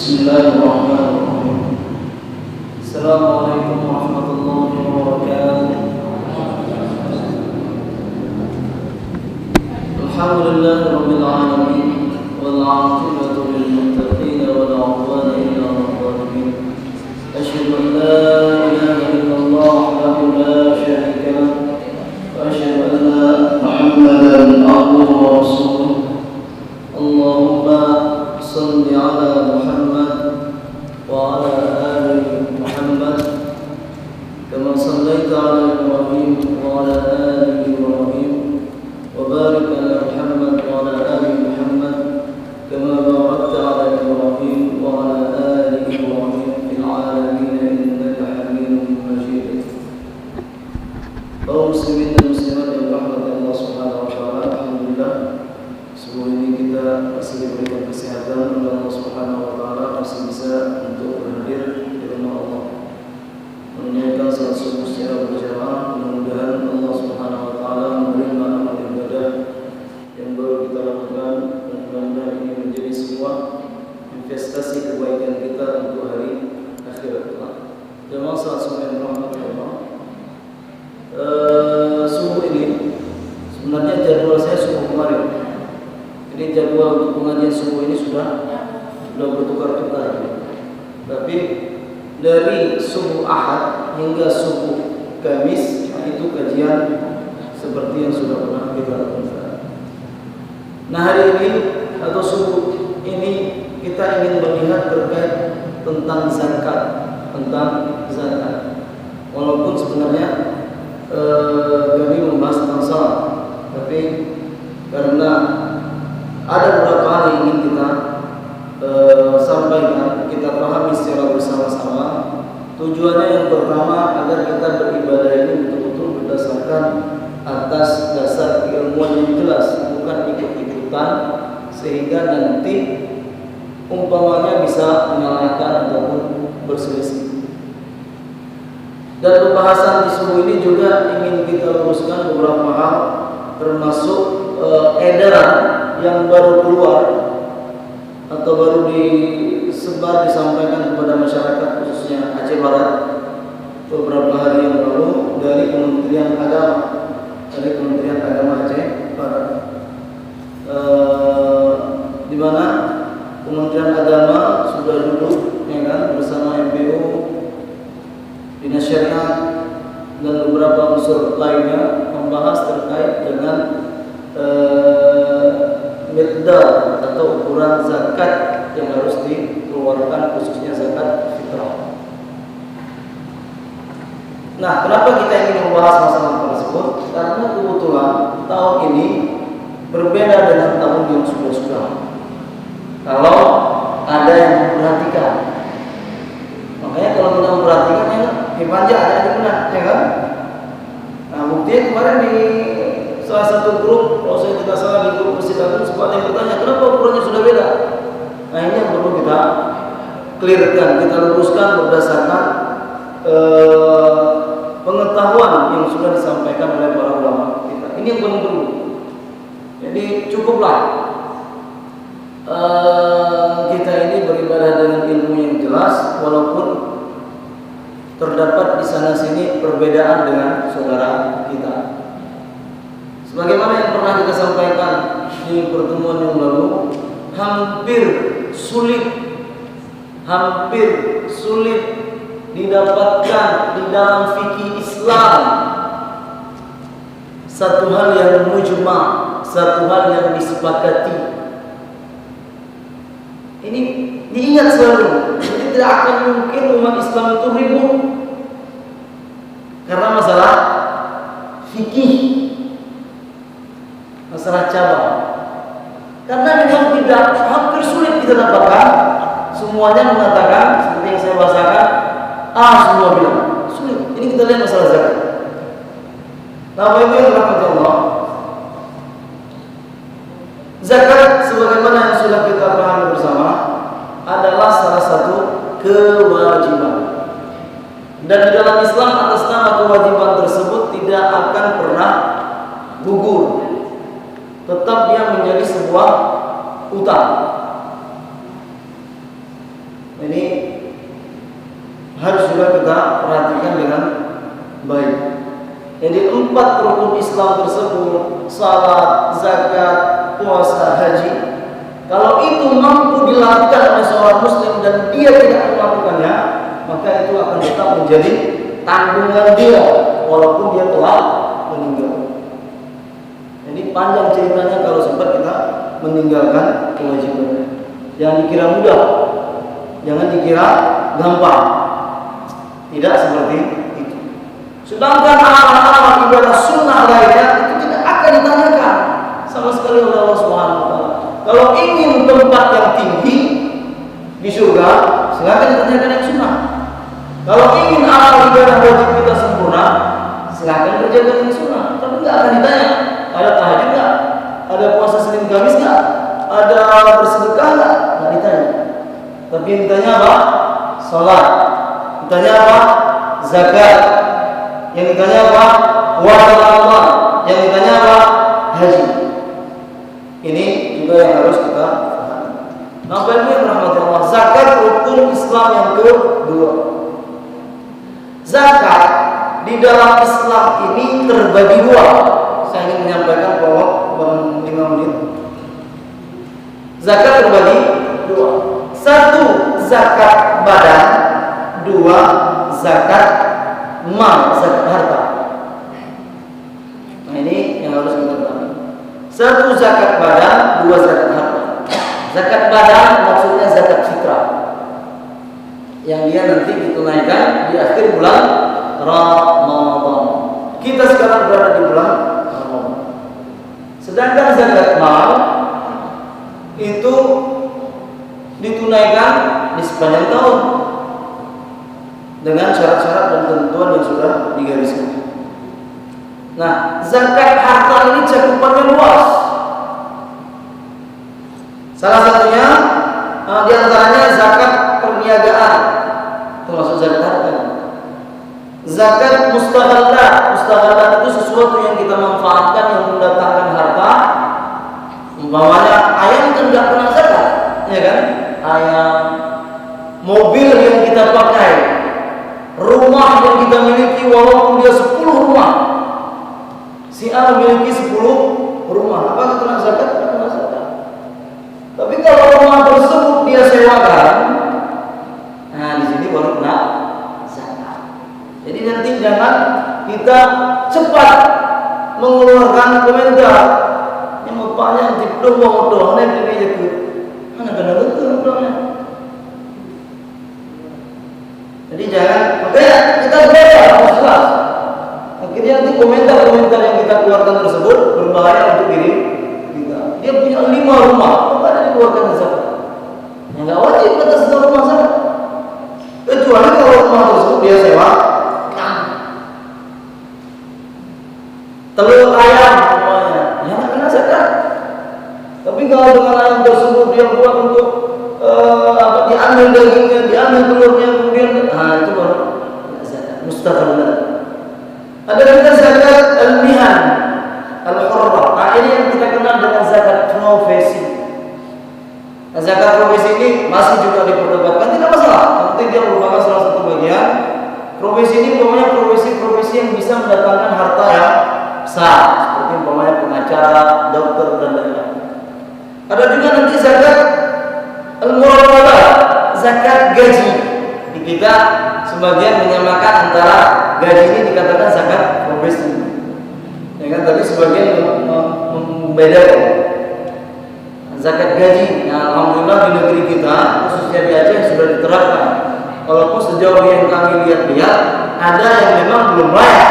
Bismillahirrahmanirrahim. Assalamualaikum warahmatullahi wabarakatuh. Alhamdulillahirabbil alamin wal 'aqibatu lil muttaqin wa la 'udwana illa 'alal zalimin. Asyhadu an la ilaha illallah wahdahu la syarika lahu wa asyhadu anna Muhammadan 'abduhu wa rasuluh. Allahumma salli 'ala Muhammad wa 'ala ali Muhammad kama sallaita 'ala Ibrahim wa 'ala ali Ibrahim wa barik 'ala Muhammad wa 'ala ali Muhammad kama barakta 'ala Ibrahim wa 'ala ali Ibrahim fil 'alamin innaka Hamidum Majid. Kaum muslimin dan muslimat yang dirahmati Allah Subhanahu wa taala, alhamdulillah sebelum ini kita masih diberikan kesehatan oleh Allah Subhanahu wa taala, masih bisa untuk berhadir di rumah Allah menunaikan salat subuh secara berjamaah. Mudah-mudahan Allah Subhanahu wa taala menerima amal ibadah yang baru kita lakukan, dan mudah-mudahan ini menjadi sebuah investasi kebaikan kita untuk hari akhirat kelak. Jamaah salat subuh yang dirahmati Allah, subuh ini sebenarnya jadwal saya subuh kemarin. Jadi jadwal untuk pengajian subuh ini sudah bertukar-tukar. Tapi dari subuh Ahad hingga subuh Kamis itu kajian seperti yang sudah pernah kita lakukan. Nah, hari ini atau subuh ini kita ingin melihat terkait tentang zakat, Walaupun sebenarnya kami membahas tentang salat, tapi karena ada beberapa hal yang ingin kita sampaikan, kita pahami secara bersama-sama. Tujuannya yang pertama agar kita beribadah ini betul-betul berdasarkan atas dasar keilmuan yang jelas, bukan ikut-ikutan sehingga nanti umpamanya bisa menyalahkan ataupun berselisih. Dan pembahasan di subuh ini juga ingin kita luruskan beberapa hal, termasuk edaran yang baru keluar atau baru disampaikan kepada masyarakat khususnya Aceh Barat beberapa hari yang lalu dari Kementerian Agama Aceh Barat, di mana Kementerian Agama sudah duduk bersama MPU, Dinas Syariat dan beberapa unsur lainnya membahas terkait dengan miqdar atau ukuran zakat yang harus dikeluarkan, khususnya zakat fitrah. Nah, kenapa kita ingin membahas masalah tersebut? Karena kebetulan tahun ini berbeda dengan tahun yang sudah-sudah. Kalau ada yang memperhatikan, makanya kalau kita memperhatikan ya dipanja ada yang benar, ya kan? Nah, buktinya kemarin di salah satu grup, kalau saya tidak salah di grup Masjid Agung, sempat yang bertanya kenapa ukurannya sudah beda. Nah, ini yang perlu kita clearkan, kita luruskan berdasarkan pengetahuan yang sudah disampaikan oleh para ulama kita. Ini yang paling perlu. Jadi cukuplah kita ini beribadah dengan ilmu yang jelas, walaupun terdapat di sana sini perbedaan dengan saudara kita. Sebagaimana yang pernah kita sampaikan di pertemuan yang lalu, hampir sulit didapatkan di dalam fikih Islam satu hal yang mujma', satu hal yang disepakati. Ini diingat selalu. Jadi tidak akan mungkin umat Islam itu ribut karena masalah fikih, masalah cabang. Karena memang tidak, hampir sulit kita dapatkan semuanya mengatakan seperti yang saya bahasakan, semua bilang sulit. Ini kita lihat masalah zakat. Nah, Bapak Ibu yang dirahmati Allah, zakat sebagaimana yang sudah kita pahami bersama adalah salah satu kewajiban. Dan di dalam Islam atas nama kewajiban tersebut tidak akan pernah gugur. Tetap dia menjadi sebuah utang. harus juga kita perhatikan dengan baik. Jadi 4 rukun Islam tersebut, salat, zakat, puasa, haji, kalau itu mampu dilakukan oleh seorang muslim dan dia tidak melakukannya, maka itu akan tetap menjadi tanggungan dia walaupun dia telah meninggal. Jadi panjang ceritanya kalau sempat kita meninggalkan kewajiban. Jangan dikira mudah, jangan dikira gampang. Tidak seperti itu. Sedangkan amal-amal ibadah sunnah lainnya itu tidak akan ditanyakan sama sekali oleh Allah Subhanahu wa taala. Kalau ingin tempat yang tinggi di surga, silakan ditanyakan yang sunnah. Kalau ingin amal ibadah wajib kita sempurna, silakan kerjakan yang sunnah. Tapi tidak akan ditanya, ada tahajud nggak? Ada puasa Senin Kamis nggak? Ada bersedekah nggak? Nggak ditanya. Tapi yang ditanya apa? Salat. Ditanya apa? Zakat. Yang ditanya apa? Puasa Ramadan. Yang ditanya apa? Haji. Ini juga yang harus kita pahami. Nah, Bapak yang dirahmati Allah, zakat rukun Islam yang kedua. Zakat di dalam Islam ini terbagi dua. Saya ingin menyampaikan prolog 5 menit. Zakat terbagi dua. 1 zakat badan, 2 zakat mal, zakat harta. Nah, ini yang harus kita pahami. 1 zakat badan, 2 zakat harta. Zakat badan maksudnya zakat fitrah, yang dia nanti ditunaikan di akhir bulan Ramadan. Kita sekarang berada di bulan Ramadan. Sedangkan zakat mal itu ditunaikan di sepanjang tahun dengan syarat-syarat dan ketentuan yang sudah digariskan. Nah, zakat harta ini cakupannya luas. Salah satunya di antaranya zakat perniagaan, termasuk zakat harta. Zakat mustahalat itu sesuatu yang kita manfaatkan yang mendatangkan harta. Umpamanya ayam kan nggak kena zakat, ya kan? Ayam, mobil yang kita pakai, rumah yang kita miliki walaupun dia 10 rumah. Si A memiliki 10 rumah, apa kena zakat? Kena zakat. Tapi kalau rumah tersebut dia sewakan, nah di sini baru kena zakat. Jadi nanti jangan kita cepat mengeluarkan komentar. Yang bapaknya diplom mau doang nih begini tu, mana benar betul domnya. Jadi jangan, makanya kita belajar harus jelas. Akhirnya nanti komentar-komentar yang kita keluarkan tersebut berbahaya untuk diri kita. Dia punya 5 rumah, apa ada dikeluarkan zakat? Ya nggak wajib atas 1 rumah zakat. Kecuali kalau rumah tersebut dia sewa, telur ayam semuanya, ya nggak kena zakat. Tapi kalau dengan ayam tersebut dia buat untuk diambil dagingnya, diambil telurnya, kemudian itu baru zakat mustahil. Ada juga zakat al-mihan, al-hurrah. Nah, ini yang kita kenal dengan zakat profesi. Nah, zakat profesi ini masih juga diperdebatkan, tidak masalah. Nanti dia merupakan salah satu bagian. Profesi ini umpamanya profesi-profesi yang bisa mendatangkan harta yang besar, seperti umpamanya pengacara, dokter dan lain-lain. Ada juga nanti zakat al-muratabah, zakat gaji. Di kita sebagian menyamakan antara gaji ini dikatakan zakat profesi, ya kan? Tapi sebagian membedakan zakat gaji. Nah, alhamdulillah di negeri kita, khususnya di Aceh, sudah diterapkan. Walaupun sejauh yang kami lihat-lihat, ada yang memang belum layak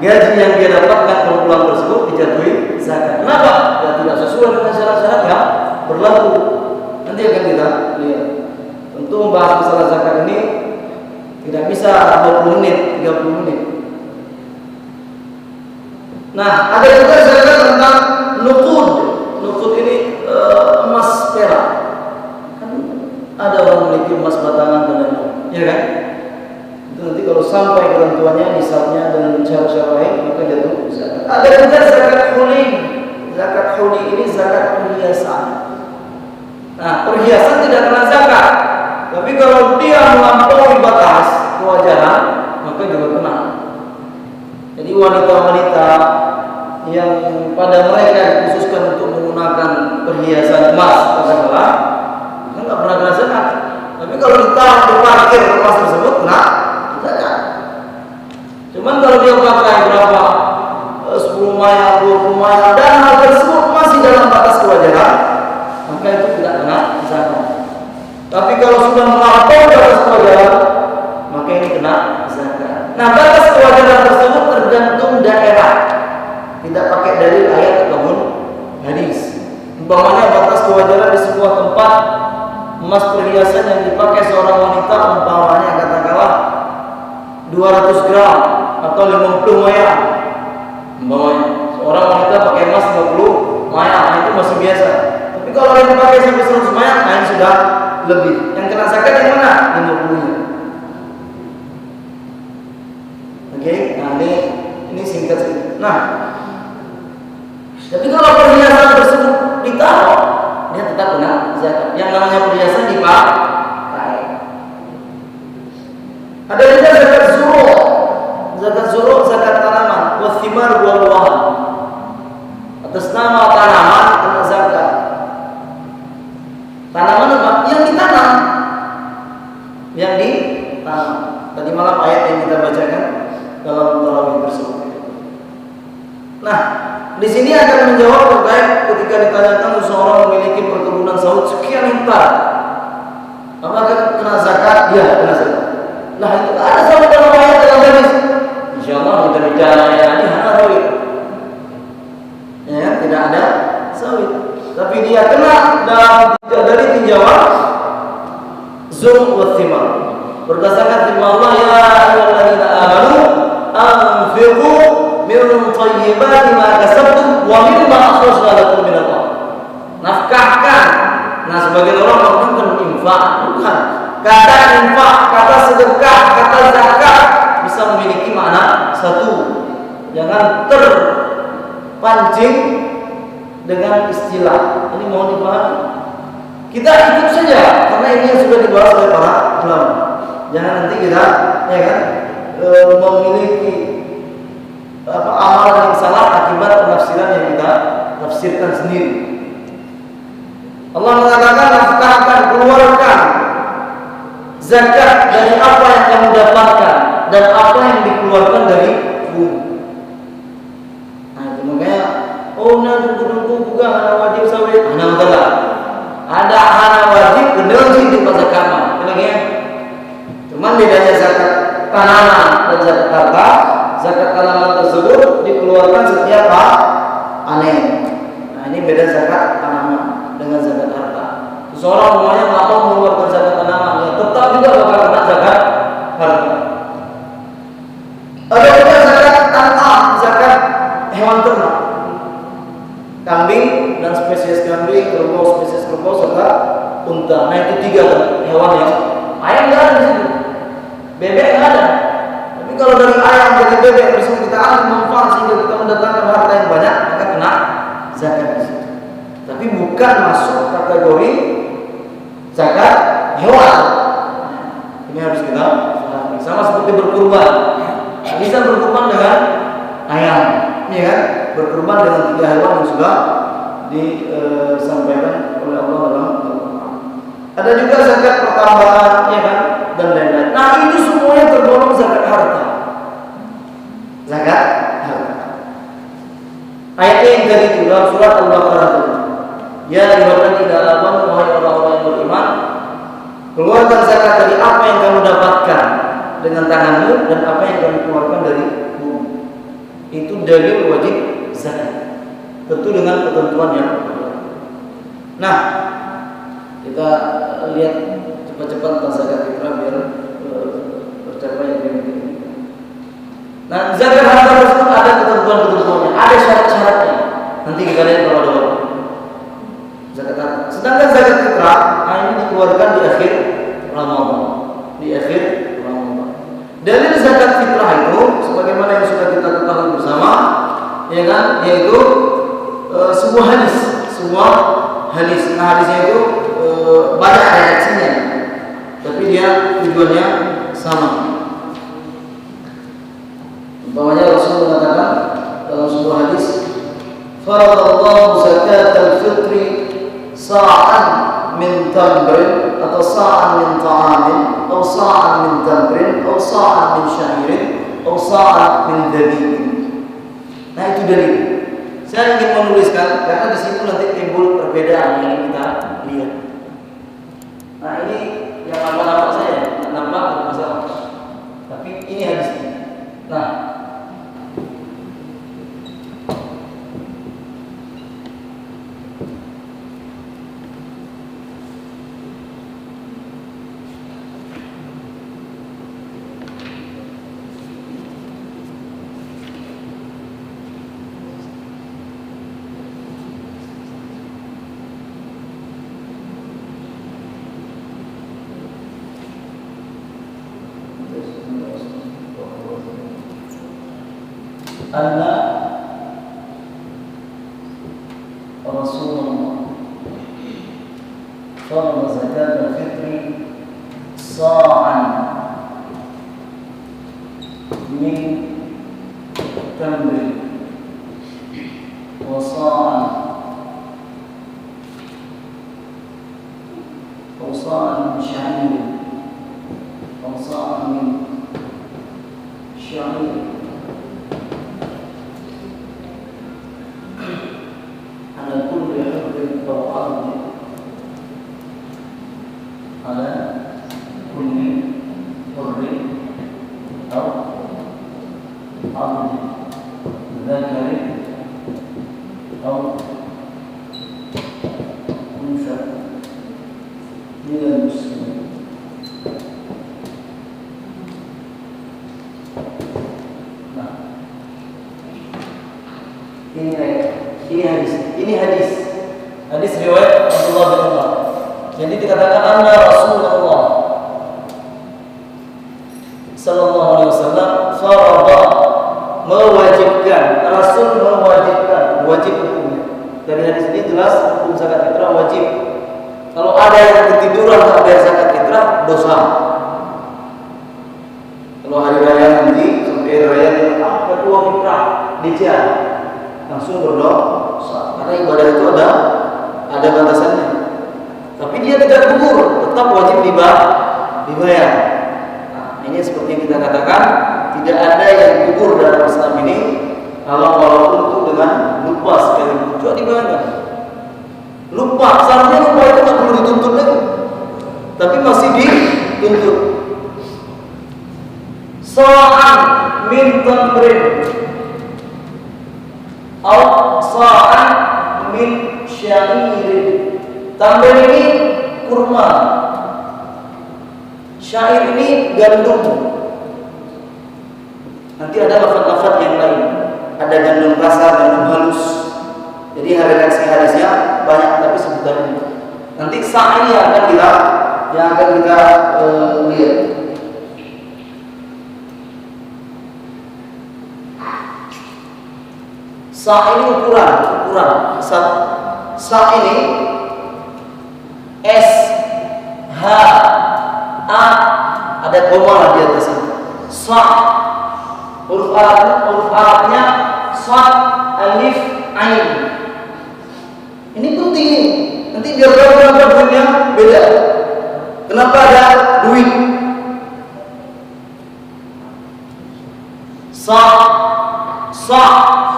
gaji yang dia dapatkan per bulan tersebut dijatuhi zakat. Kenapa? Ya tidak sesuai dengan syarat-syarat yang berlaku. Nanti akan kita lihat. Tentu membahas masalah zakat ini tidak bisa 20 menit, 30 menit. Nah, ada juga zakat tentang nuqud. Nuqud ini emas perak. Kan ada orang memiliki emas batangan dan lain-lain, ya kan? Itu nanti kalau sampai ketentuannya, nisabnya dan cara-cara lain, maka jatuh zakat. Ada juga zakat huli. Zakat huli ini zakat perhiasan. Nah, perhiasan tidak kena zakat. Tapi kalau dia melampaui batas kewajaran, maka juga kena. Jadi wanita-wanita yang pada mereka dikhususkan untuk menggunakan perhiasan emas, katakanlah, kan nggak pernah kena zakat. Tapi kalau ditaruh di parkir emas tersebut, kena zakat. Cuman kalau dia pakai berapa 10 maya, 20 maya, dan hal tersebut masih dalam batas kewajaran, maka itu tidak kena zakat. Tapi kalau sudah melampaui batas kewajaran, maka ini kena zakat. Nah, batas kewajaran tersebut tergantung daerah, tidak pakai dalil ayat ataupun hadis. Umpamanya batas kewajaran di sebuah tempat emas perhiasan yang dipakai seorang wanita, umpamanya katakanlah 200 gram atau 50 maya. Umpamanya seorang wanita pakai emas 50 maya, itu masih biasa. Tapi kalau yang dipakai sampai 100 maya, ini sudah lebih. Yang kena zakat yang mana? 50-nya. Oke, nah ini singkat saja. Nah, tapi kalau perhiasan tersebut ditaruh, dia tetap kena zakat. Yang namanya perhiasan dipakai. Ada juga zakat zuru'. Zakat zuru', zakat tanaman, wathimar buah-buahan. Atas nama tanaman kena zakat. Tanaman apa? Yang ditanam. Yang ditanam. Tadi malam ayat yang kita bacakan dalam tarawih tersebut. Nah, di sini akan menjawab terkait ketika ditanyakan seseorang memiliki perkebunan sawit sekian hektar, apakah kena zakat? Ya, kena zakat. Nah, itu ada sawit dalam ayat dalam hadis. Insyaallah kita bicara ini harawi. Ya, tidak ada sawit. Tapi dia kena dari tinjauan zum wa thimar. Berdasarkan firman Allah, ya ayyuhalladzina amanu anfiqu min thayyibati ma kasabtum wa mimma akhrajna lakum min al-ardh. Nafkahkan. Nah, sebagian orang mengatakan infak, bukan. Kata infak, kata sedekah, kata zakat bisa memiliki makna satu. Jangan terpancing dengan istilah. Ini mohon dipahami. Kita ikut saja karena ini yang sudah dibahas oleh para ulama. Jangan nanti kita, ya kan, memiliki amalan yang salah akibat penafsiran yang kita tafsirkan sendiri. Allah mengatakan, nafkahkan, keluarkan zakat dari apa yang kamu dapatkan dan apa yang dikeluarkan dari bumi. Nah, itu makanya, nunggu juga hana wajib sawit, hana adalah ada hana wajib benar sih di pasar kamar. Cuman bedanya zakat tanaman dan zakat harta. Zakat tanaman tersebut dikeluarkan setiap panen. Nah, ini beda zakat tanaman dengan zakat harta. Seseorang umumnya nggak mau mengeluarkan zakat tanaman, ya tetap juga bakal kena zakat harta. Ada juga zakat an'am, zakat hewan ternak, kambing dan spesies kambing, kerbau spesies kerbau serta unta. Nah, itu 3 hewan yang ayam nggak ada di situ, bebek nggak ada. Tapi kalau dari ayam dari bebek tersebut kita ambil manfaat sehingga kita mendatangkan harta yang banyak, maka kena zakat di situ. Tapi bukan masuk kategori zakat hewan. Ini harus kita pahami. Sama seperti berkurban. Bisa berkurban dengan ayam, ya kan? Berkurban dengan 3 hewan yang sudah disampaikan oleh Allah dalam Al-Quran. Ada juga zakat pertambahan, ya kan? Dan lain-lain. Nah, itu semuanya tergolong zakat harta. Zakat harta. Ayatnya yang tadi itu dalam surat Al-Baqarah itu. Ya ayyuhalladzina amanu, wahai orang-orang yang beriman, keluarkan zakat dari apa yang kamu dapatkan dengan tanganmu dan apa yang kamu keluarkan dari bumi. Itu dalil wajib zakat. Tentu dengan ketentuan yang berlaku. Nah, kita lihat cepat-cepat tentang zakat fitrah biar tercapai yang diinginkan. Nah, zakat harta tersebut ada ketentuan-ketentuannya, ada syarat-syaratnya. Nanti kita lihat kalau ada waktu. Zakat harta. Sedangkan zakat fitrah ini dikeluarkan di akhir Ramadan. Di akhir Ramadan. Dalil zakat fitrah itu, sebagaimana yang sudah kita ketahui bersama, ya kan, yaitu sebuah hadis. Nah, hadisnya itu banyak redaksinya. tujuannya sama. Umpamanya Rasul mengatakan dalam sebuah hadis, faradallahu zakatal fitri sa'an min tamrin atau sa'an min ta'amin atau sa'an min tamrin atau sa'an min sya'irin atau sa'an min dabibin. Nah itu dalil. Saya ingin menuliskan karena di situ nanti timbul perbedaan yang kita lihat. Nah ini yang nampak saya nampak masalah. Tapi ini hadisnya. Nah, anna Rasulullah farada zakat al-fitri sa'an min tamrin wa sa'an min sya'irin wa sa'an min sya'irin على كل حر أو عبد على كل حر أو عبد ذكر أو أنثى من المسلمين. Nah, ini hadis riwayat Abdullah bin Umar. Jadi dikatakan anna Rasulullah sallallahu alaihi wasallam farada mewajibkan, Rasul mewajibkan, wajib hukumnya. Dari hadis ini jelas hukum zakat fitrah wajib. Kalau ada yang ketiduran tak bayar zakat fitrah, dosa. Kalau hari raya nanti sampai hari raya kedua fitrah dijar, langsung berdosa. Karena ibadah itu ada batasannya. Tapi dia tidak gugur, tetap wajib dibayar. Nah, ini seperti yang kita katakan, tidak ada yang gugur dalam Islam ini kalau walaupun itu dengan lupa sekali. Coba dibayangkan. Lupa, seharusnya lupa itu tak perlu dituntut lagi, tapi masih dituntut. Sa'an min tamrin atau sa'an min sya'irin. Tamrin ini kurma, syair ini gandum. Nanti ada lafaz-lafaz yang lain, ada gandum kasar, gandum halus. Jadi hadisnya banyak, tapi sebutannya nanti sa' ini yang akan kita lihat. Sa' ini ukuran. Sa' ini S H A ada koma di atasnya. Sa' huruf Arabnya sad alif ain. Ini penting. Nanti biar berapa duitnya beda. Kenapa ada duit? Sa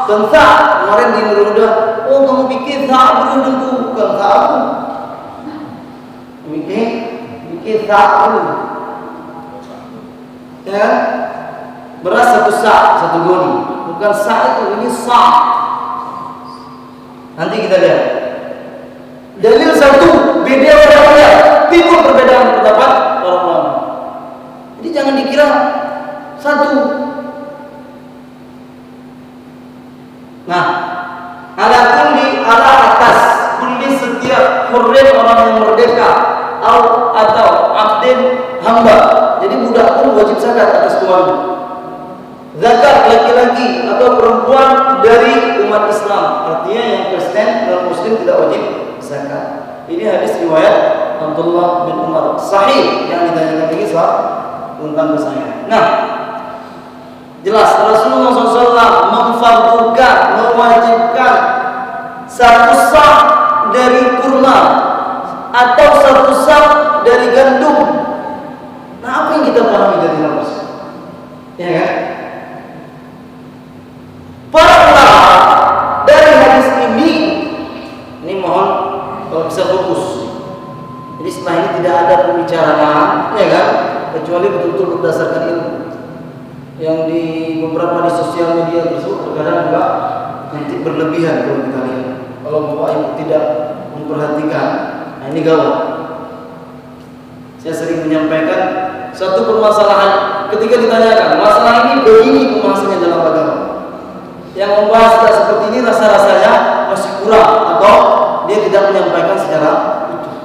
dan ta. Kemarin di Nurul oh kamu pikir ta belum tentu, bukan ta. Mikir ta belum. Ya, beras satu sa, satu goni. Bukan sa itu, ini sa. Nanti kita lihat. Dalil satu, beda pada timbul perbedaan pendapat para ulama. Jadi jangan dikira satu. Nah, ala atas kulli setiap hurrin orang yang merdeka atau abdin hamba. Jadi budak pun wajib zakat atas tuannya. Zakat laki-laki atau perempuan dari umat Islam. Artinya yang Kristen dan Muslim tidak wajib zakat. Ini hadis riwayat Abdullah bin Umar. Sahih yang ditanyakan ini soal tentang kesayangan. Nah, jelas Rasulullah SAW memfardukan, mewajibkan satu sak dari kurma atau satu sak dari gandum. Nah, apa yang kita pahami dari hadis? Ya kan? Para ulama dari hadis ini mohon kalau bisa fokus. Jadi setelah ini tidak ada pembicaraan, ya kan? Kecuali betul-betul berdasarkan ilmu. Yang di beberapa di sosial media tersebut terkadang juga nanti berlebihan kalau kita lihat. Kalau bapak ibu tidak memperhatikan, nah ini gawat. Saya sering menyampaikan satu permasalahan ketika ditanyakan masalah ini begini pembahasannya dalam agama. Yang membahas tidak seperti ini rasa-rasanya masih kurang atau dia tidak menyampaikan secara utuh.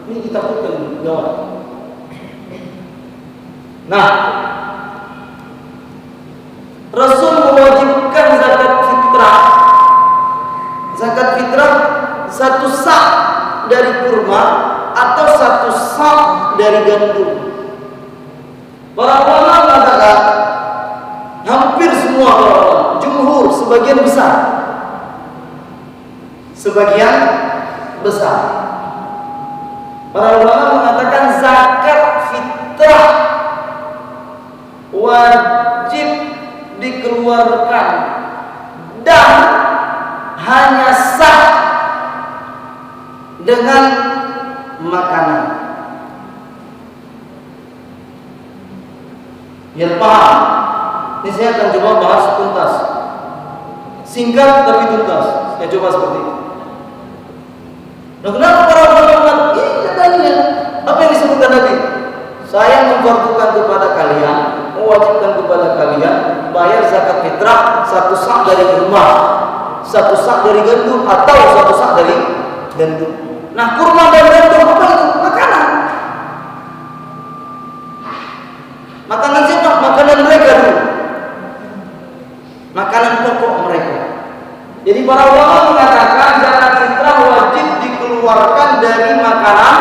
Ini kita takutkan gawat. Nah, Rasul mewajibkan zakat fitrah. Zakat fitrah satu sak dari kurma atau satu sak dari gandum. Para ulama mengatakan hampir semua ulama, jumhur, sebagian besar para ulama mengatakan zakat fitrah wajib dikeluarkan dan hanya sah dengan makanan. Biar paham, ini saya akan coba bahas tuntas, singkat tapi tuntas. Saya coba seperti itu. Nah, kenapa para ulama ini katanya apa yang disebutkan Nabi? Saya memfardukan kepada kalian, mewajibkan kepada kalian bayar zakat fitrah satu sak dari kurma, satu sak dari gandum atau satu sak dari gandum. Nah, kurma dan gandum apa itu? Makanan. Makanan siapa? Makanan mereka dulu. Makanan pokok mereka. Jadi para ulama mengatakan zakat fitrah wajib dikeluarkan dari makanan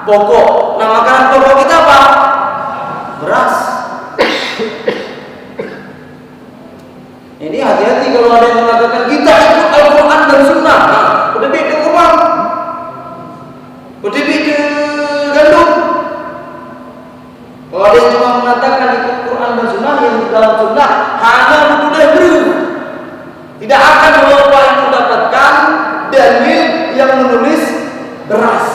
pokok. Nah, makanan pokok kita apa? Beras. Ini hati-hati kalau ada yang mengatakan kita ikut Al-Quran dan Sunnah. Nah, udah beda kurma, udah beda gandum. Kalau ada yang cuma mengatakan ikut Quran dan Sunnah, yang di dalam Sunnah hanya mudah beru, tidak akan yang mendapatkan dalil yang menulis beras.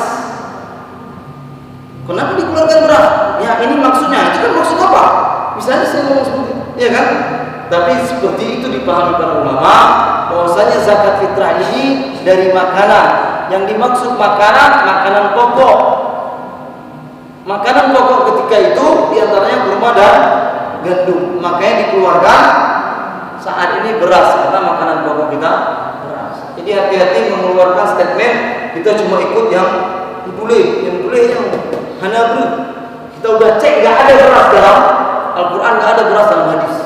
Kenapa dikeluarkan beras? Ya ini maksudnya, itu kan maksud apa? Misalnya saya ngomong seperti itu, ya kan? Tapi seperti itu dipahami para ulama, bahwasanya zakat fitrah ini dari makanan. Yang dimaksud makanan pokok. Makanan pokok ketika itu diantaranya kurma dan gandum. Makanya dikeluarkan saat ini beras, karena makanan pokok kita beras. Jadi hati-hati mengeluarkan statement kita cuma ikut yang boleh yang hanya beru. Kita udah cek nggak ada beras dalam Al-Quran, nggak ada beras dalam hadis.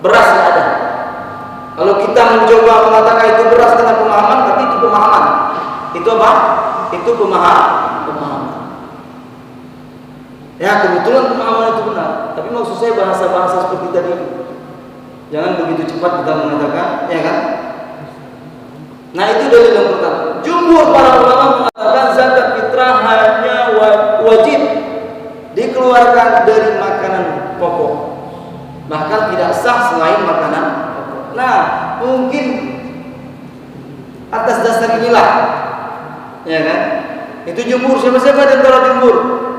Beras nggak ada. Kalau kita mencoba mengatakan itu beras dengan pemahaman, berarti itu pemahaman. Itu apa? Itu pemahaman. Ya kebetulan pemahaman itu benar. Tapi maksud saya bahasa-bahasa seperti tadi. Jangan begitu cepat kita mengatakan, ya kan? Nah itu dalil yang pertama. Jumhur para ulama mengatakan zakat fitrah hanya wajib dikeluarkan dari makanan pokok. Bahkan tidak sah selain makanan pokok. Nah, mungkin atas dasar inilah, ya kan? Itu jumhur. Siapa-siapa di antara jumhur?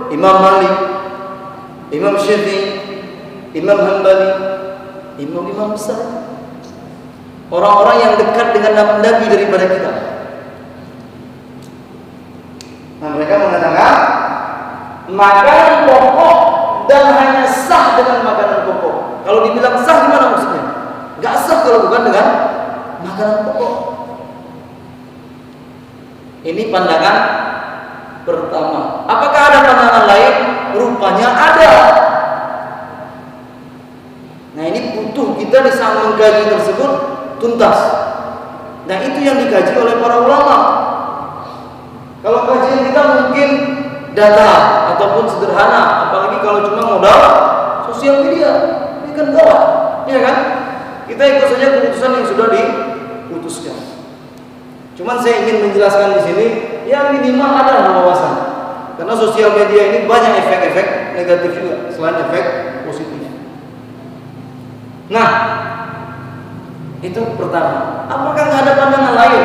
Imam Malik, Imam Syafi'i, Imam Hanbali, imam-imam besar, orang-orang yang dekat dengan Nabi daripada kita. Nah, mereka mengatakan makanan pokok dan hanya sah dengan makanan pokok. Kalau dibilang sah gimana maksudnya? Gak sah kalau bukan dengan makanan pokok. Ini pandangan pertama. Apakah ada pandangan lain? Rupanya ada. Nah ini butuh kita di saat mengkaji tersebut tuntas. Nah itu yang dikaji oleh para ulama. Kalau kajian kita mungkin datar ataupun sederhana, apalagi kalau cuma modal sosial media. Ini kan gawat, ya kan? Kita ikut saja keputusan yang sudah diputuskan. Cuman saya ingin menjelaskan di sini, ya minimal ada wawasan. Karena sosial media ini banyak efek-efek negatif juga selain efek positif. Nah, itu pertama. Apakah nggak ada pandangan lain?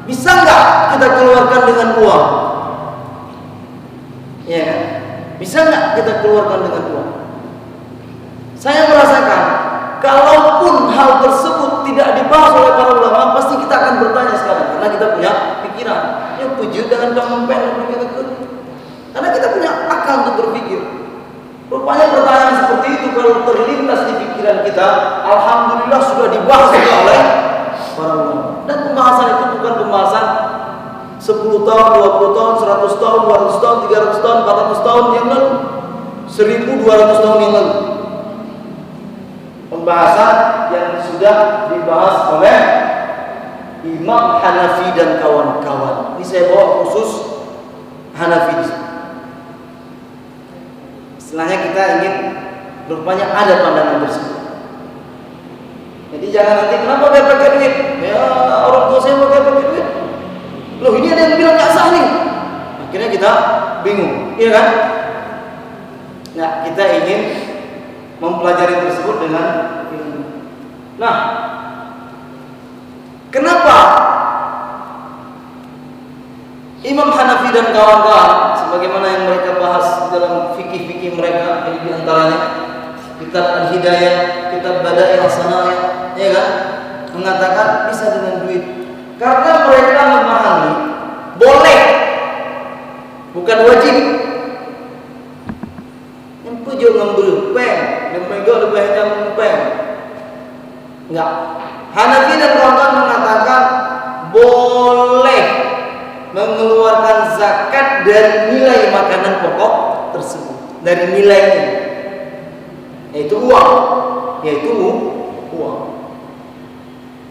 Bisa nggak kita keluarkan dengan uang? Ya kan? Bisa nggak kita keluarkan dengan uang? Saya merasakan, kalaupun hal tersebut tidak dibahas oleh para ulama, pasti kita akan bertanya sekarang, karena kita punya pikiran. Ya tujuh dengan pempen, karena kita punya akal untuk berpikir. Rupanya pertanyaan seperti itu kalau terlintas di pikiran kita, alhamdulillah sudah dibahas juga oleh para ulama. Dan pembahasan itu bukan pembahasan 10 tahun, 20 tahun, 100 tahun, 200 tahun, 300 tahun, 400 tahun yang lalu, 1200 tahun yang lalu. Pembahasan yang sudah dibahas oleh Imam Hanafi dan kawan-kawan. Ini saya bawa khusus Hanafi di sini. Setelahnya kita ingin, rupanya ada pandangan tersebut. Jadi jangan nanti, kenapa dia pakai duit? Ya orang tua saya pakai duit. Loh ini ada yang bilang nggak sah nih. Akhirnya kita bingung, iya kan? Nah, kita ingin mempelajari tersebut dengan ilmu. Nah, kenapa Imam Hanafi dan kawan-kawan, sebagaimana yang mereka bahas dalam fikih-fikih mereka, ini diantaranya kitab Al-Hidayah, kitab Bada'i As-Sanaya, ya kan, mengatakan bisa dengan duit. Karena mereka memahami boleh, bukan wajib. Yang pujuk ngambil pen, dan mereka lebih hanya pen. Enggak. Hanafi dan kawan-kawan mengatakan boleh mengeluarkan zakat dari nilai makanan pokok tersebut, dari nilainya, yaitu uang,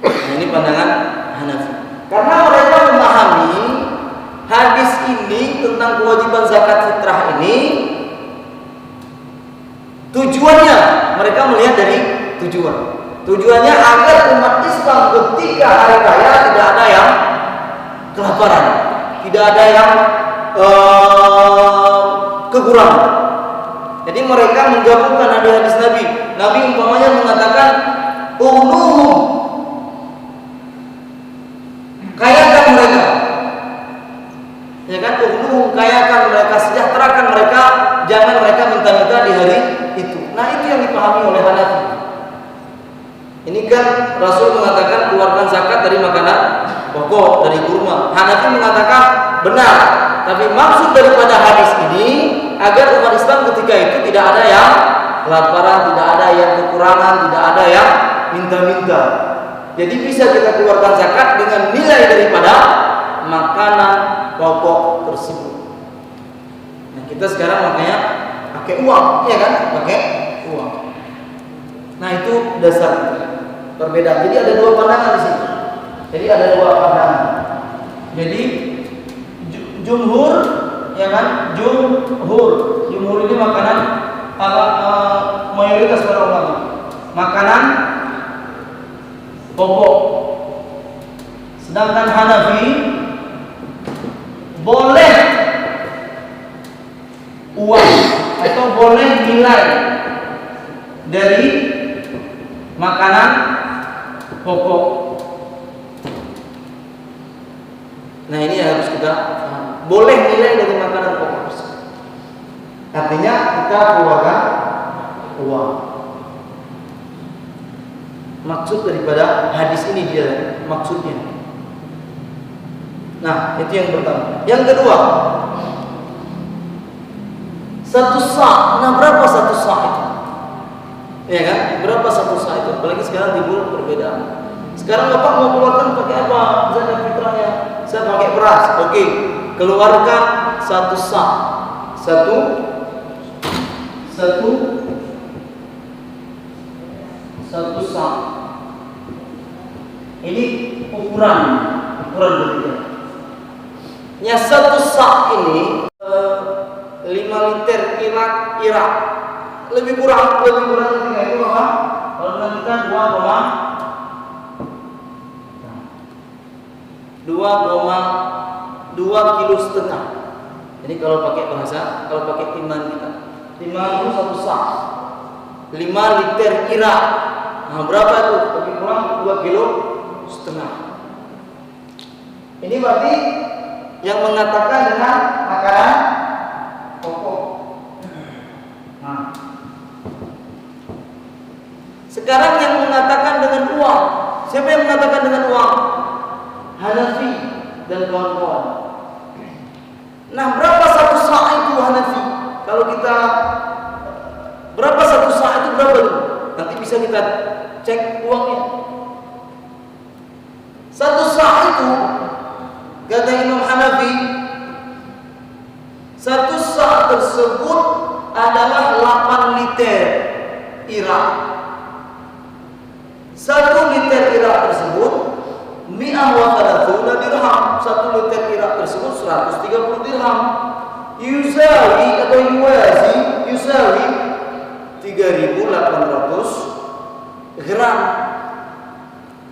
Nah, ini pandangan Hanafi. Karena mereka memahami hadis ini tentang kewajiban zakat fitrah ini, tujuannya mereka melihat dari tujuannya agar umat Islam ketika hari raya tidak ada yang kelaparan, tidak ada yang kekurangan. Jadi mereka menggabungkan hadis Nabi. Nabi umpamanya mengatakan, kayakan mereka, ya kan? Kayakan mereka, sejahterakan mereka, jangan mereka minta-minta di hari itu. Nah, itu yang dipahami oleh Hanafi. Ini kan Rasul mengatakan keluarkan zakat dari makanan pokok, dari kurma. Hanafi mengatakan benar, tapi maksud daripada hadis ini agar umat Islam ketika itu tidak ada yang kelaparan, tidak ada yang kekurangan, tidak ada yang minta-minta. Jadi bisa kita keluarkan zakat dengan nilai daripada makanan pokok tersebut. Nah, kita sekarang makanya pakai uang, ya kan? Pakai uang. Nah, itu dasar perbedaan. Jadi ada dua pandangan di sini. Jadi jumhur, ya kan? Jumhur ini makanan mayoritas para ulama. Makanan pokok. Sedangkan Hanafi boleh uang atau boleh nilai dari makanan pokok. Nah, ini harus kita paham. Boleh nilai dari makanan pokok tersebut. Artinya kita keluarkan uang. Maksud daripada hadis ini dia maksudnya. Nah, itu yang pertama. Yang kedua, satu sa'. Nah, berapa satu sa' itu? Ya kan? Berapa satu sa' itu? Apalagi sekarang timbul perbedaan. Sekarang Bapak mau keluarkan pakai apa zakat fitrahnya? Saya pakai beras. Oke, keluarkan satu sa'. Satu sa'. Ini ukuran berikutnya. Ya, satu sa' ini Irak. Lebih kurang ketika itu apa? Kalau dengan kita 2,2 kilo setengah. Jadi kalau pakai iman kita, iman itu 1 sak, 5 liter Irak. Nah, berapa itu? Lebih kurang 2 kilo setengah. Ini berarti yang mengatakan dengan makanan pokok. Nah, sekarang yang mengatakan dengan uang, siapa yang mengatakan dengan uang? Hanafi dan kawan-kawan. Nah, berapa 1 sak itu Hanafi? Kalau kita berapa 1 sak itu berapa itu? Nanti bisa kita cek uangnya. 1 sak itu kata Imam Hanafi, 1 sak tersebut adalah 8 liter Irak. 1 liter Irak tersebut 130 dirham. 1 liter Irak tersebut 130 dirham. Yusawi 3.800 gram.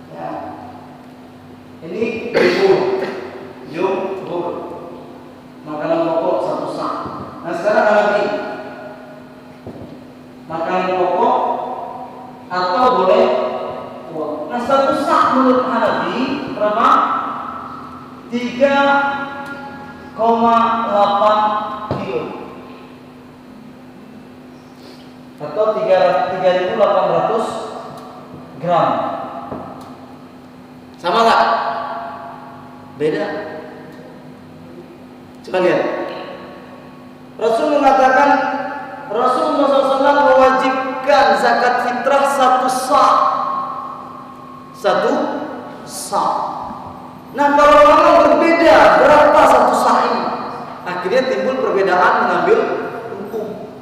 Ya. Ini jumhur. Makanan pokok 1 sak. Nah, sekarang lagi makanan pokok atau boleh uang. Nah, 1 sak menurut Hanafi berapa? 3,8 kilo atau 3.800 gram. Sama nggak? Beda. Coba lihat. Rasul mengatakan, Rasulullah SAW mewajibkan zakat fitrah 1 sak. 1 sak. Nah, kalau orang berbeda berapa 1 sak ini, akhirnya timbul perbedaan mengambil hukum.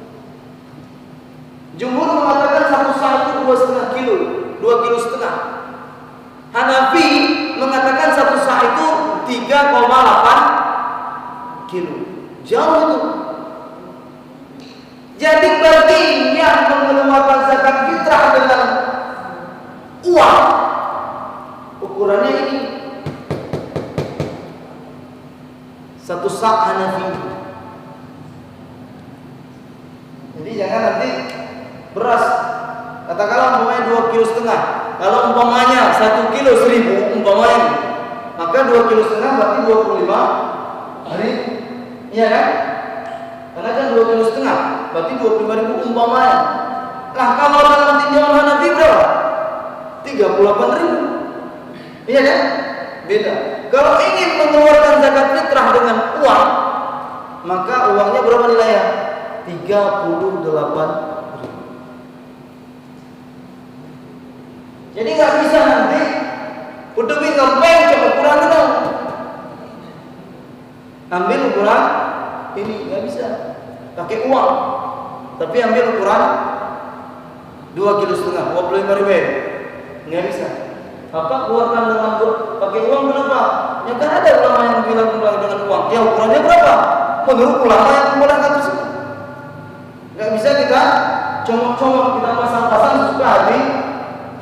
Jumhur mengatakan 1 sak itu 2,5 kilo, 2,5 kilo. Hanafi mengatakan 1 sak itu 3,8 kilo. Jauh itu. Jadi bagi yang mengeluarkan zakat fitrah dengan uang, ukurannya ini 1 sak Hanafi. Jadi jangan nanti beras, katakanlah umpamanya 2,5 kilo. Kalau umpamanya 1 kilo 1.000 umpamanya, maka 2,5 kilo berarti 25 hari. Iya kan? Karena kan 2,5 kilo berarti 25.000 umpamanya. Nah, kalau dalam tinjauan Hanafi berapa? 38.000. Iya kan? Beda. Kalau ingin mengeluarkan zakat fitrah dengan uang, maka uangnya berapa nilainya? 38.000. Jadi nggak bisa nanti udah ngepeng coba ukuran itu, ambil ukuran ini, nggak bisa pakai uang, tapi ambil ukuran 2,5 kilo, 25.000, nggak bisa. Apa keluarkan dengan pakai uang berapa? Ya kan ada ulama yang bilang dengan uang. Ya ukurannya berapa? Menurut ulama yang membolehkan tersebut. Nggak bisa kita comot-comot, kita pasang-pasang sesuka hati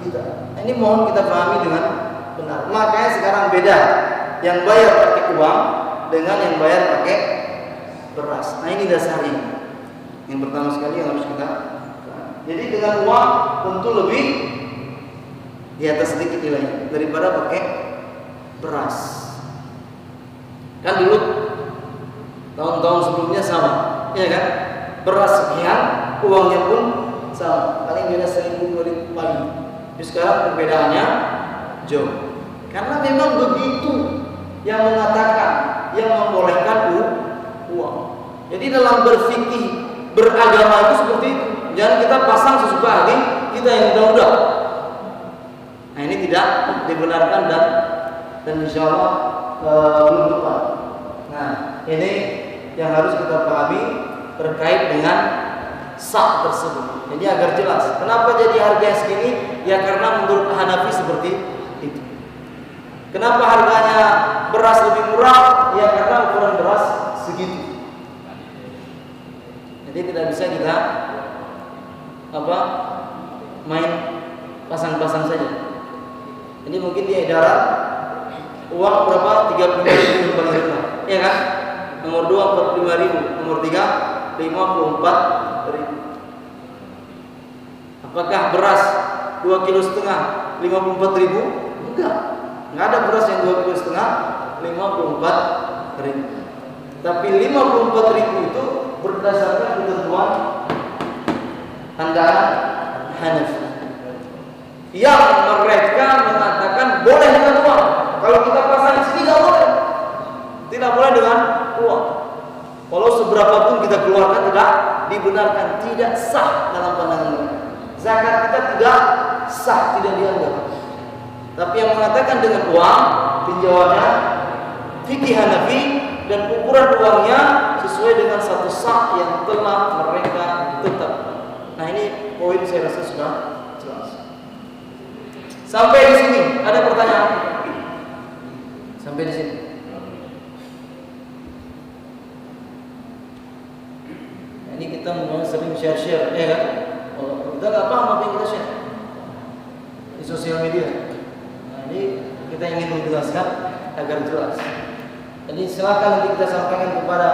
kita. Ini mohon kita pahami dengan benar. Makanya sekarang beda yang bayar pakai uang dengan yang bayar pakai beras. Nah, ini dasarnya. Yang pertama sekali yang harus kita. Jadi dengan uang tentu lebih di atas sedikit nilainya daripada pakai beras. Kan dulu tahun-tahun sebelumnya sama, ya kan? Beras sekian, uangnya pun sama. Paling beda 1.000-2.000 paling. Tapi sekarang perbedaannya jauh. Karena memang begitu yang mengatakan, yang membolehkan uang. Jadi dalam berfikih beragama itu seperti itu. Jangan kita pasang sesuka hati kita yang mudah-mudah. Nah, ini tidak dibenarkan dan insya Allah belum tepat. Nah, ini yang harus kita pahami terkait dengan sak tersebut. Jadi agar jelas kenapa jadi harganya segini, ya karena menurut Hanafi seperti itu. Kenapa harganya beras lebih murah, ya karena ukuran beras segitu. Jadi tidak bisa kita main pasang-pasang saja. Jadi mungkin dia edaran uang berapa 35.000 paling rendah, ya kan? Nomor 2 45.000, nomor 3 54.000. Apakah beras 2,5 kilo 54.000? Enggak ada beras yang 2,5 kilo 54.000. Tapi 54.000 itu berdasarkan ketentuan handaan Hanafi. Yang mereka mengatakan boleh dengan uang. Kalau kita pasang di sini nggak boleh. Tidak boleh dengan uang. Walau seberapa pun kita keluarkan tidak dibenarkan, tidak sah dalam pandangan mereka. Zakat kita tidak sah, tidak dianggap. Tapi yang mengatakan dengan uang, tinjauannya fikih Hanafi dan ukuran uangnya sesuai dengan satu sah yang telah mereka tetapkan. Nah ini poin saya rasa sudah jelas. Sampai di sini ada pertanyaan? Sampai di sini. Nah, ini kita memang sering share-share, ya kan? Kalau kita nggak paham apa yang kita share di sosial media. Nah, ini kita ingin menjelaskan agar jelas. Jadi silakan nanti kita sampaikan kepada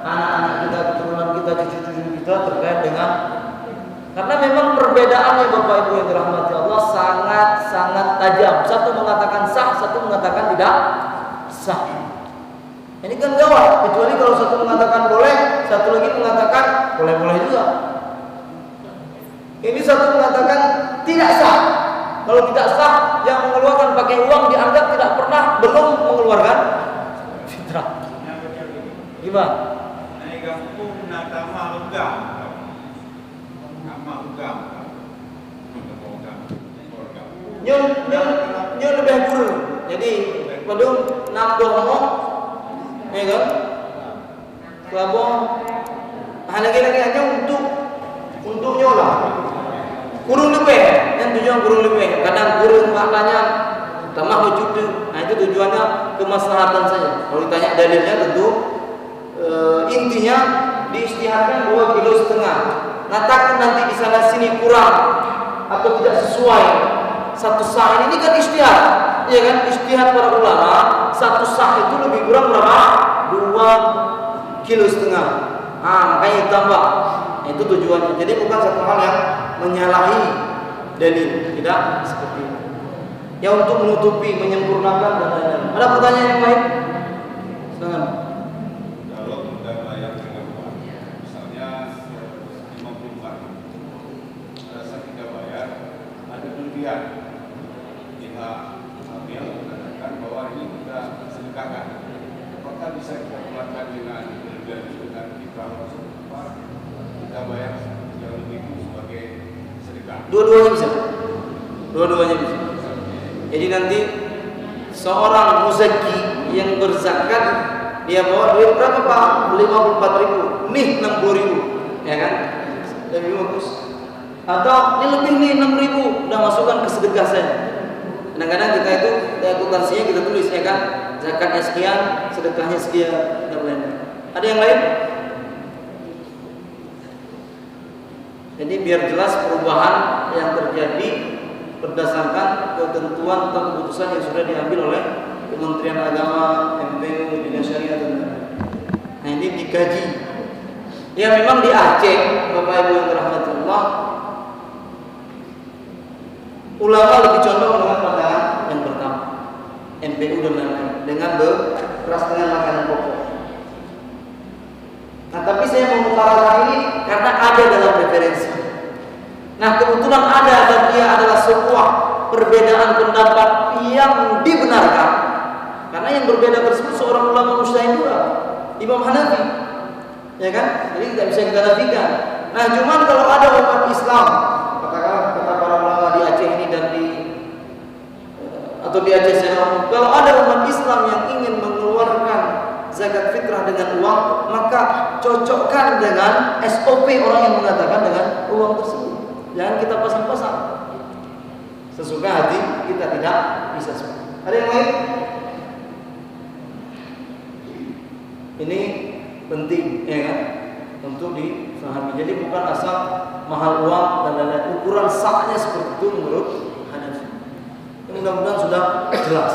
anak-anak kita, keturunan kita, cucu-cucu kita terkait dengan, karena memang perbedaannya Bapak Ibu yang dirahmati Allah sangat-sangat tajam. Satu mengatakan sah, satu mengatakan tidak sah. Ini kan gawat, kecuali kalau satu mengatakan boleh, satu lagi mengatakan boleh-boleh juga. Ini satu mengatakan tidak sah. Kalau tidak sah, yang mengeluarkan pakai uang dianggap tidak pernah belum mengeluarkan fitrah. Gimana? Naik kampung natama lugam. Nama lugam. Nyo lebih buruk. Jadi padung nambah mo, ya kan? Kalau lagi-lagi hanya untuk nyola. Kurung lebih, yang tujuan kurung lebih. Kadang kurung maknanya tambah wujud. Nah itu tujuannya kemaslahatan saja. Kalau ditanya dalilnya tentu intinya diistiharkan 2,5 kilo. Nah takut nanti di sana sini kurang atau tidak sesuai satu sah ini kan istihad, ya kan? Istihad para ulama satu sah itu lebih kurang berapa? 2,5 kilo. Makanya ditambah. Itu tujuannya. Jadi bukan satu hal yang menyalahi dalil, tidak seperti itu. Ya untuk menutupi, menyempurnakan dan lain-lain. Ada pertanyaan yang lain? Silakan. Kalau kita bayar dengan uang, misalnya 50 kali, pada saat kita bayar ada kelebihan. Pihak ambil mengatakan bahwa ini kita sedekahkan. Apakah bisa kita keluarkan dengan kelebihan itu dengan kita kita bayar yang lebih itu sebagai sedekah? Dua-duanya bisa. Dua-duanya bisa. Jadi nanti seorang muzaki yang berzakat dia bawa duit berapa Pak? 54.000. Nih 60.000, ya kan? Lebih bagus. Atau ini lebih nih 6.000, udah masukkan ke sedekah saya. Kadang-kadang kita itu akuntansinya kita tulis, ya kan? Zakatnya sekian, sedekahnya sekian, dan lain-lain. Ada yang lain? Jadi biar jelas perubahan yang terjadi berdasarkan ketentuan atau keputusan yang sudah diambil oleh Kementerian Agama, MPU, Dinas Syariah dan lain-lain. Nah ini dikaji. Ya memang di Aceh, Bapak Ibu yang dirahmati Allah, ulama lebih condong dengan pandangan yang pertama, MPU dan lain-lain, dengan beras dengan makanan pokok. Nah tapi saya mengutarakan ini karena ada dalam referensi. Nah kebetulan ada dan dia adalah sebuah perbedaan pendapat yang dibenarkan. Karena yang berbeda tersebut seorang ulama mujtahid juga, Imam Hanafi, ya kan? Jadi tidak bisa kita nafikan. Nah cuman kalau ada umat Islam, katakanlah kata para ulama di Aceh ini dan atau di Aceh secara, kalau ada umat Islam yang ingin mengeluarkan zakat fitrah dengan uang, maka cocokkan dengan SOP orang yang mengatakan dengan uang tersebut. Jangan kita pasang-pasang. Sesuka hati kita tidak bisa semua. Ada yang lain? Ini penting, ya kan? untuk difahami. Jadi bukan asal mahal uang dan lain-lain. Ukuran saknya seperti itu menurut Hanafi. Mudah-mudahan sudah jelas.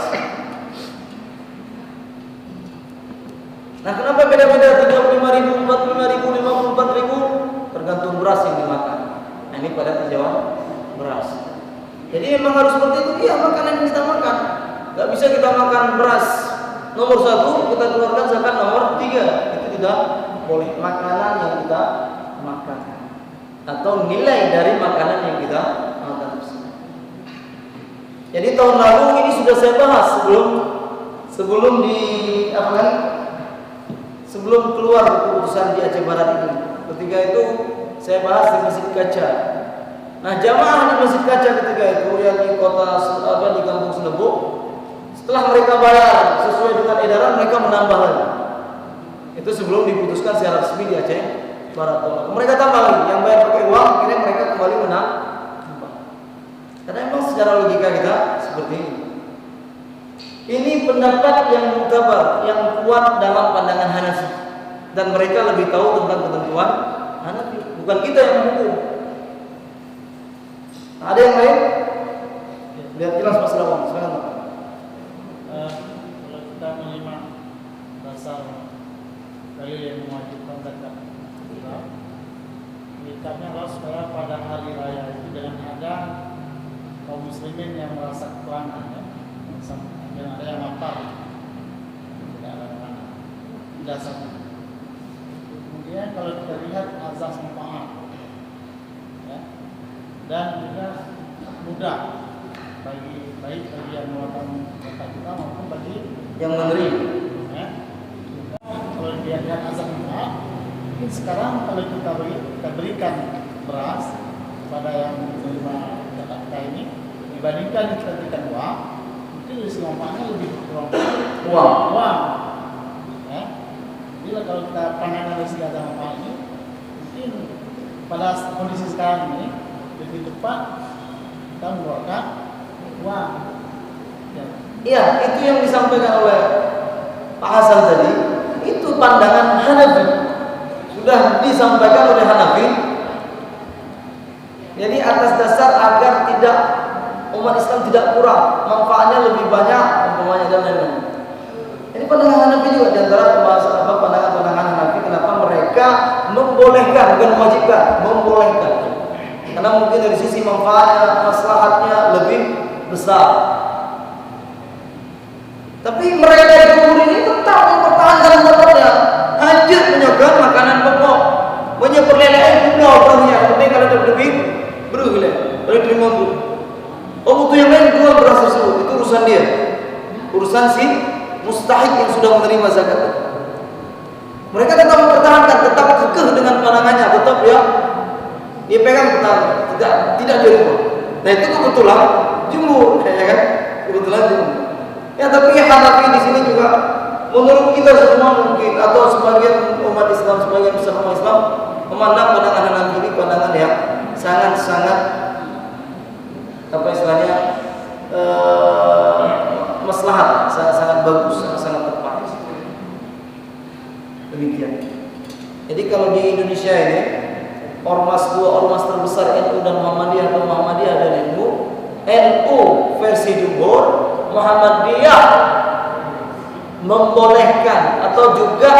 Nah, kenapa beda-beda 35.000, 45.000, 54.000? Tergantung beras yang dimakan. Nah, ini pada tinjauan beras. Jadi memang harus seperti itu. Iya, makanan yang kita makan. Gak bisa kita makan beras nomor 1, kita keluarkan zakat nomor 3. Itu tidak boleh. Makanan yang kita makan atau nilai dari makanan yang kita makan. Jadi tahun lalu ini sudah saya bahas sebelum di apa kan? Sebelum keluar keputusan di Aceh Barat ini. Ketika itu saya bahas di Masjid Kaca. Nah, jamaah di Masjid Kaca ketika itu yang di kota di Kampung Selebuk, setelah mereka bayar sesuai dengan edaran, mereka menambah lagi. Itu sebelum diputuskan secara resmi di Aceh Barat. Mereka tambah lagi, yang bayar pakai uang, akhirnya mereka kembali menambah. Karena memang secara logika kita seperti ini. Ini pendapat yang muktabar, yang kuat dalam pandangan Hanafi, dan mereka lebih tahu tentang ketentuan Hanafi. Bukan kita yang menghukum. Ada yang lain? Biar jelas Mas Lawang. Silakan. Kalau kita menyimak dasar dalil yang mewajibkan zakat, nikahnya adalah supaya pada hari raya itu jangan ada kaum muslimin yang merasa kekurangan, ya. Yang ada yang lapar, tidak ada makanan. Dasarnya. Kemudian kalau kita lihat azas manfaat, ya, dan juga mudah baik bagi yang mengeluarkan zakat kita maupun bagi Yang menerima. ya. Kalau dia lihat azas manfaat, mungkin sekarang kalau kita berikan beras kepada yang menerima zakat kita ini, dibandingkan kita berikan uang, mungkin isi manfaatnya lebih kurang uang. Ya. Jadi kalau kita pandang dari segi azas manfaat ini, mungkin pada kondisi sekarang ini lebih tepat kita mengeluarkan uang. Ya. Iya, itu yang disampaikan oleh Pak Hasan tadi. Itu pandangan Hanafi. Sudah disampaikan oleh Hanafi. Jadi atas dasar agar tidak umat Islam tidak kurang, manfaatnya lebih banyak, umpamanya dan lain-lain. Ini pandangan Hanafi juga di antara pembahasan pandangan Hanafi. Kenapa mereka membolehkan, bukan mewajibkan, membolehkan. Karena mungkin dari sisi manfaatnya, maslahatnya lebih besar. Tapi mereka di kubur ini tetap mempertahankan pendapatnya. Hajat menyokong makanan pokok, menyeperleleh gula orangnya. Penting kalau ada lebih berulang, boleh terima bu. Oh butuh yang lain jual beras tersebut, itu urusan dia. Urusan si mustahik yang sudah menerima zakat. Mereka tetap mempertahankan, tetap kekeh dengan pandangannya, tetap ya dia pegang benar, tidak dirubah. Nah itu kebetulan jumhur, ya kan? Kebetulan jumhur. Ya tapi Hanafi di sini juga menurut kita semua mungkin atau sebagian umat Islam, sebagian besar umat Islam memandang pandangan Hanafi ini pandangan yang sangat-sangat apa istilahnya maslahat, sangat-sangat bagus, sangat-sangat tepat. Demikian. Jadi kalau di Indonesia ini dua ormas terbesar NU dan Muhammadiyah atau Muhammadiyah dan NU versi jumhur, Muhammadiyah membolehkan atau juga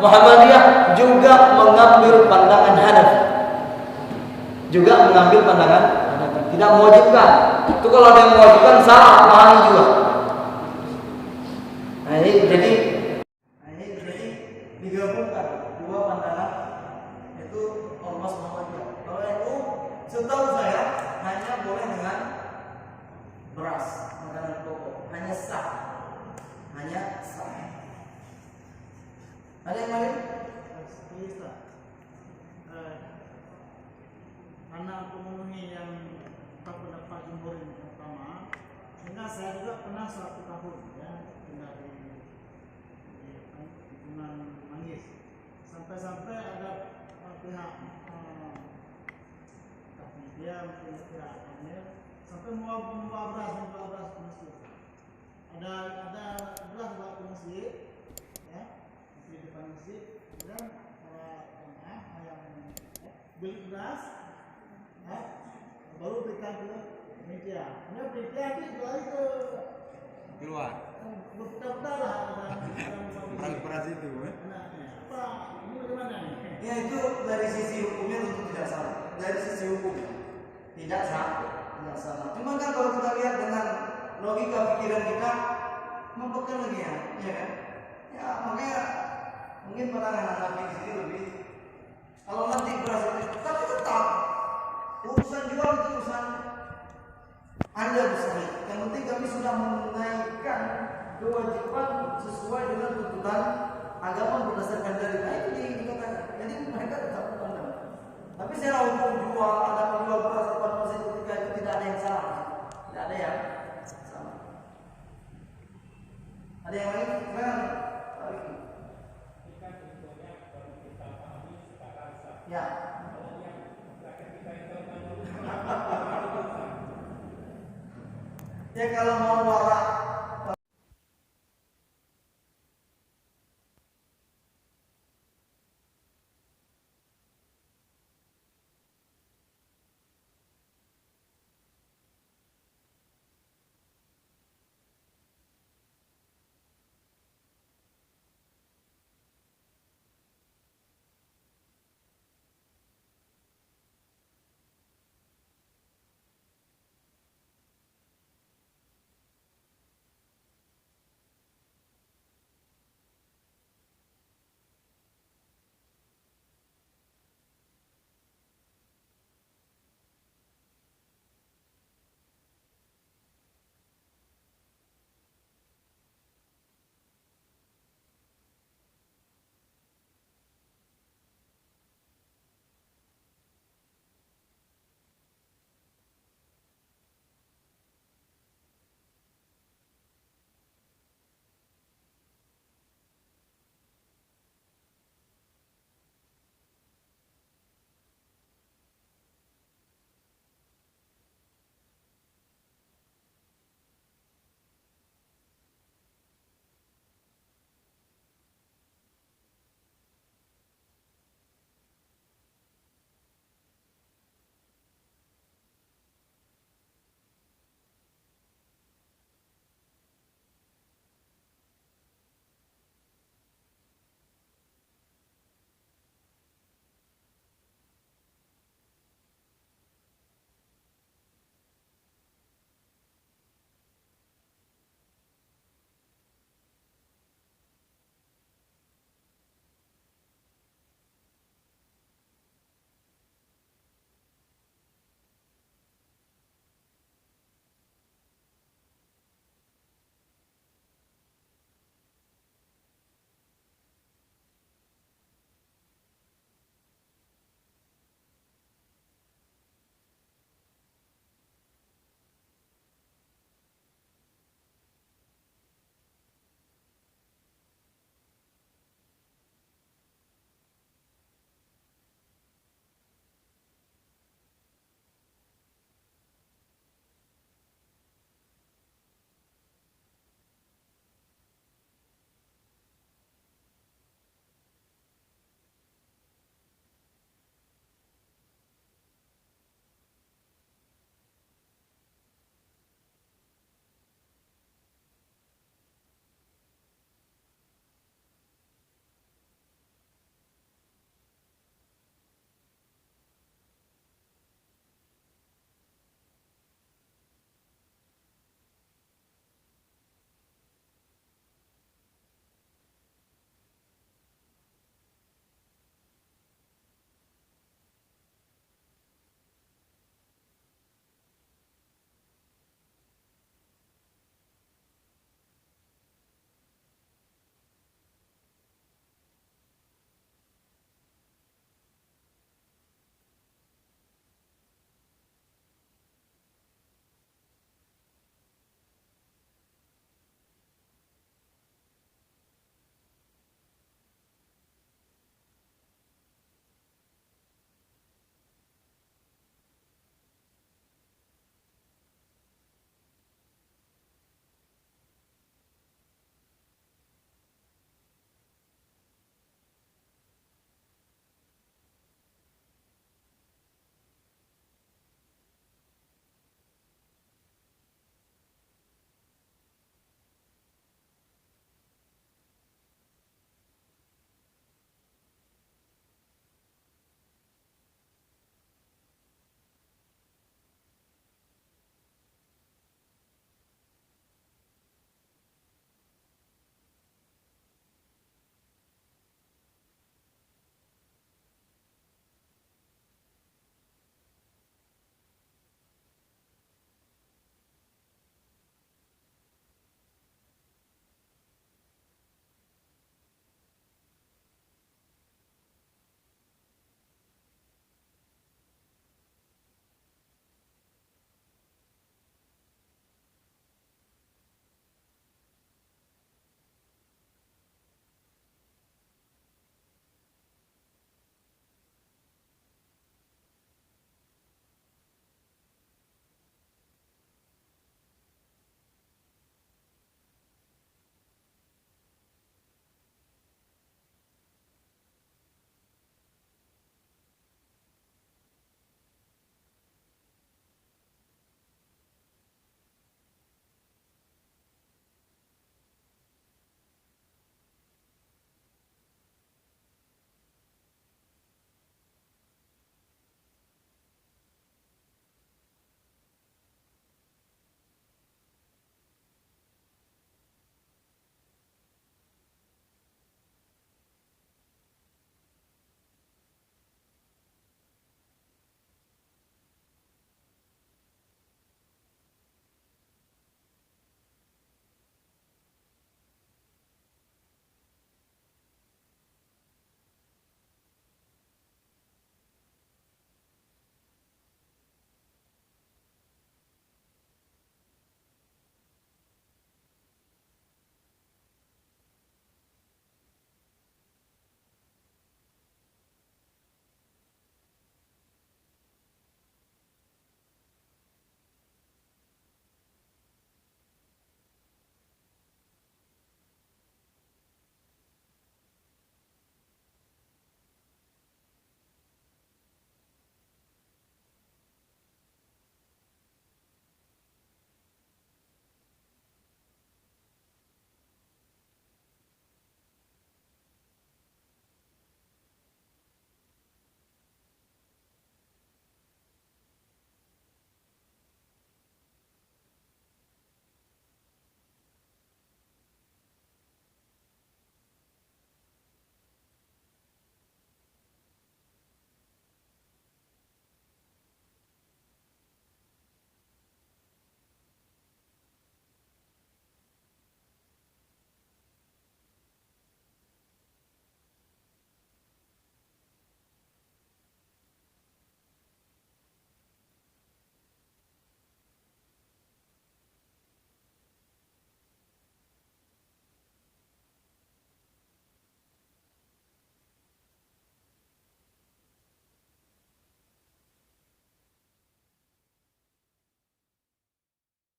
Muhammadiyah juga mengambil pandangan Hanafi. Juga mengambil pandangan Hanafi, tidak mewajibkan. Itu kalau ada yang mewajibkan salah, pahami juga. Nah, ini jadi digabungkan dua pandangan itu ormas Muhammadiyah. Kalau NU setahu saya hanya boleh dengan beras, makanan pokok, hanya sah. Ada yang lain? Karena untuk memenuhi yang pendapat jumhur yang pertama, sehingga saya juga pernah suatu tahun ya tinggal di Gunung Manggis, sampai ada pihak dia mungkin pihak Amir sampai membawa beras ke masjid. Ada beras buat ke masjid, ya di depan masjid, dan para jemaah beli beras, baru berikan ke panitia. Kemudian panitia itu lari ke keluar berputar-putar lah beras itu anaknya. Apa ini bagaimana nih? Ya itu dari sisi hukumnya tentu tidak salah. Dari sisi hukum tidak salah. Cuma kan kalau kita lihat dengan logika pikiran kita, membuka lagi ya kan? Ya makanya mungkin pandangan Nabi di sini lebih. Kalau nanti beras itu, tapi tetap urusan jual itu urusan Anda bersama. Yang penting kami sudah menunaikan kewajiban sesuai dengan tuntutan agama berdasarkan dalil. Nah, itu dikatakan. Jadi mereka tetap benar. Tapi secara hukum jual ada penjual beras atau masih ketika itu tidak ada yang salah. Tidak ada yang salah. Ada yang lain? Silakan. Ya. Ya kalau mau